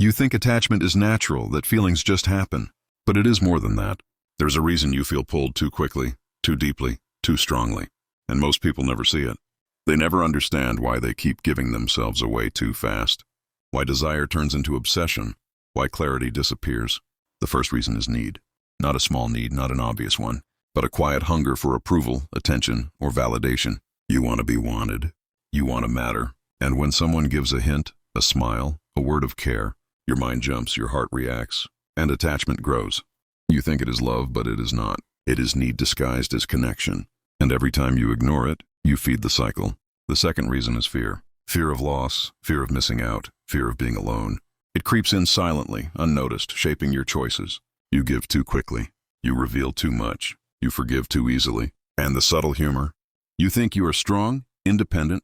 You think attachment is natural, that feelings just happen. But it is more than that. There's a reason you feel pulled too quickly, too deeply, too strongly. And most people never see it. They never understand why they keep giving themselves away too fast. Why desire turns into obsession. Why clarity disappears. The first reason is need. Not a small need, not an obvious one, but a quiet hunger for approval, attention, or validation. You want to be wanted. You want to matter. And when someone gives a hint, a smile, a word of care, your mind jumps, your heart reacts, and attachment grows. You think it is love, but it is not. It is need disguised as connection. And every time you ignore it, you feed the cycle. The second reason is fear. Fear of loss, fear of missing out, fear of being alone. It creeps in silently, unnoticed, shaping your choices. You give too quickly. You reveal too much. You forgive too easily. And the subtle humor? You think you are strong, independent,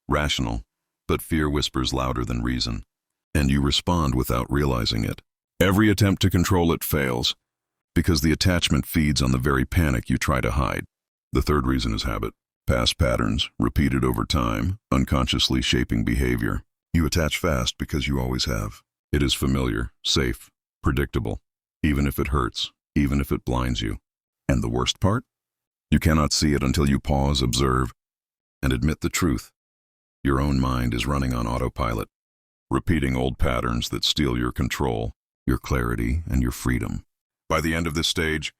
rational, but fear whispers louder than reason. And you respond without realizing it. Every attempt to control it fails, because the attachment feeds on the very panic you try to hide. The third reason is habit. Past patterns, repeated over time, unconsciously shaping behavior. You attach fast because you always have. It is familiar, safe, predictable, even if it hurts, even if it blinds you. And the worst part? You cannot see it until you pause, observe, and admit the truth. Your own mind is running on autopilot, repeating old patterns that steal your control, your clarity, and your freedom. By the end of this stage,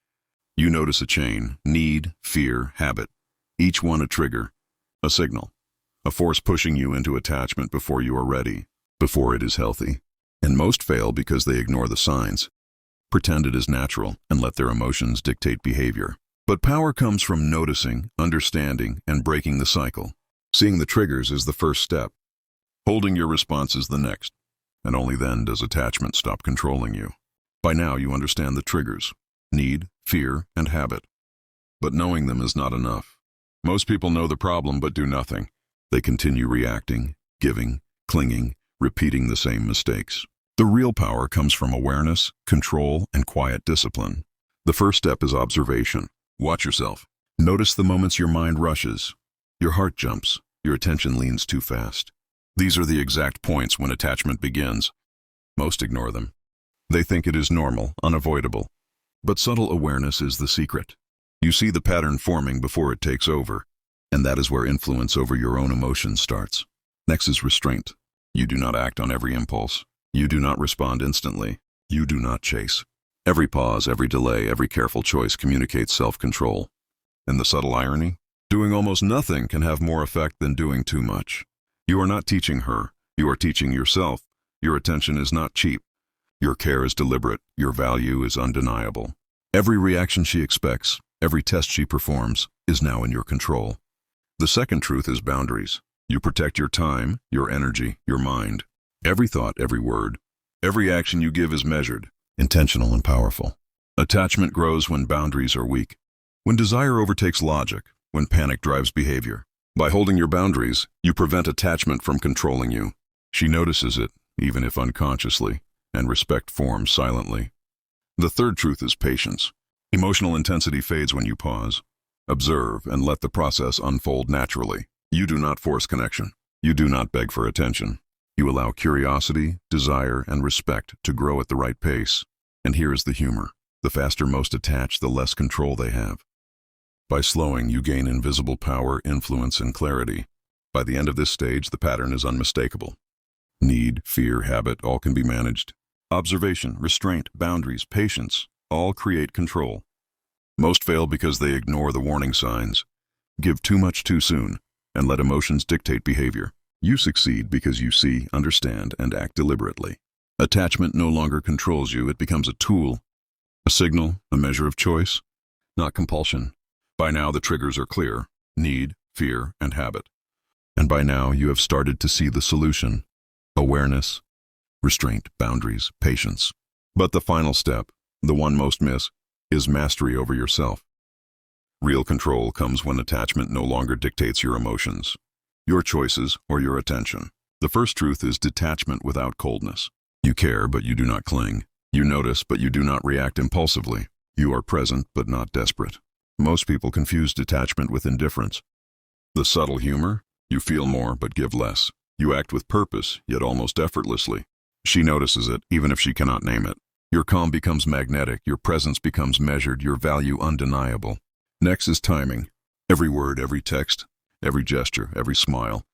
you notice a chain: need, fear, habit. Each one a trigger, a signal, a force pushing you into attachment before you are ready, before it is healthy. And most fail because they ignore the signs, pretend it is natural, and let their emotions dictate behavior. But power comes from noticing, understanding, and breaking the cycle. Seeing the triggers is the first step. Holding your response is the next. And only then does attachment stop controlling you. By now you understand the triggers: need, fear, and habit. But knowing them is not enough. Most people know the problem but do nothing. They continue reacting, giving, clinging, repeating the same mistakes. The real power comes from awareness, control, and quiet discipline. The first step is observation. Watch yourself. Notice the moments your mind rushes, your heart jumps, your attention leans too fast. These are the exact points when attachment begins. Most ignore them. They think it is normal, unavoidable. But subtle awareness is the secret. You see the pattern forming before it takes over, and that is where influence over your own emotions starts. Next is restraint. You do not act on every impulse. You do not respond instantly. You do not chase. Every pause, every delay, every careful choice communicates self-control. And the subtle irony? Doing almost nothing can have more effect than doing too much. You are not teaching her. You are teaching yourself. Your attention is not cheap. Your care is deliberate. Your value is undeniable. Every reaction she expects, every test she performs, is now in your control. The second truth is boundaries. You protect your time, your energy, your mind. Every thought, every word, every action you give is measured, intentional, and powerful. Attachment grows when boundaries are weak, when desire overtakes logic, when panic drives behavior. By holding your boundaries, you prevent attachment from controlling you. She notices it, even if unconsciously, and respect forms silently. The third truth is patience. Emotional intensity fades when you pause, observe, and let the process unfold naturally. You do not force connection. You do not beg for attention. You allow curiosity, desire, and respect to grow at the right pace. And here is the humor. The faster most attach, the less control they have. By slowing, you gain invisible power, influence, and clarity. By the end of this stage, the pattern is unmistakable. Need, fear, habit, all can be managed. Observation, restraint, boundaries, patience, all create control. Most fail because they ignore the warning signs, give too much too soon, and let emotions dictate behavior. You succeed because you see, understand, and act deliberately. Attachment no longer controls you. It becomes a tool, a signal, a measure of choice, not compulsion. By now the triggers are clear: need, fear, and habit. And by now you have started to see the solution: awareness, restraint, boundaries, patience. But the final step, the one most miss, is mastery over yourself. Real control comes when attachment no longer dictates your emotions, your choices, or your attention. The first truth is detachment without coldness. You care, but you do not cling. You notice, but you do not react impulsively. You are present, but not desperate. Most people confuse detachment with indifference. The subtle humor: you feel more, but give less. You act with purpose, yet almost effortlessly. She notices it, even if she cannot name it. Your calm becomes magnetic, your presence becomes measured, your value undeniable. Next is timing. Every word, every text, every gesture, every smile.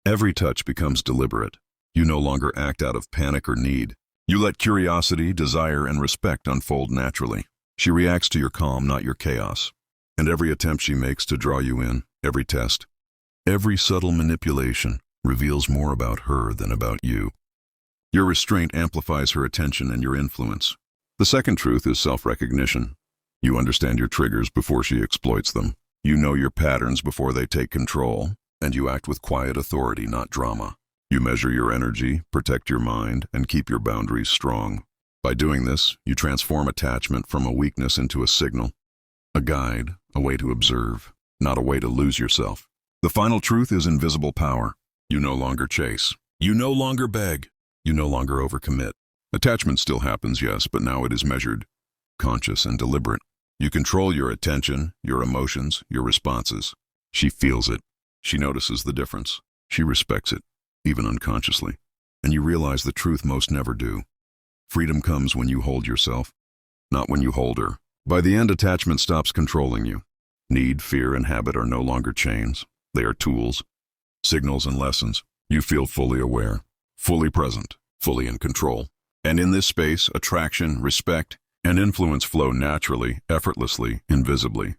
Every touch becomes deliberate. You no longer act out of panic or need. You let curiosity, desire, and respect unfold naturally. She reacts to your calm, not your chaos. And every attempt she makes to draw you in, every test, every subtle manipulation reveals more about her than about you. Your restraint amplifies her attention and your influence. The second truth is self-recognition. You understand your triggers before she exploits them. You know your patterns before they take control, and you act with quiet authority, not drama. You measure your energy, protect your mind, and keep your boundaries strong. By doing this, you transform attachment from a weakness into a signal, a guide, a way to observe, not a way to lose yourself. The final truth is invisible power. You no longer chase. You no longer beg. You no longer overcommit. Attachment still happens, yes, but now it is measured, conscious, and deliberate. You control your attention, your emotions, your responses. She feels it. She notices the difference. She respects it, even unconsciously. And you realize the truth most never do. Freedom comes when you hold yourself, not when you hold her. By the end, attachment stops controlling you. Need, fear, and habit are no longer chains. They are tools, signals, and lessons. You feel fully aware, fully present, fully in control. And in this space, attraction, respect, and influence flow naturally, effortlessly, invisibly.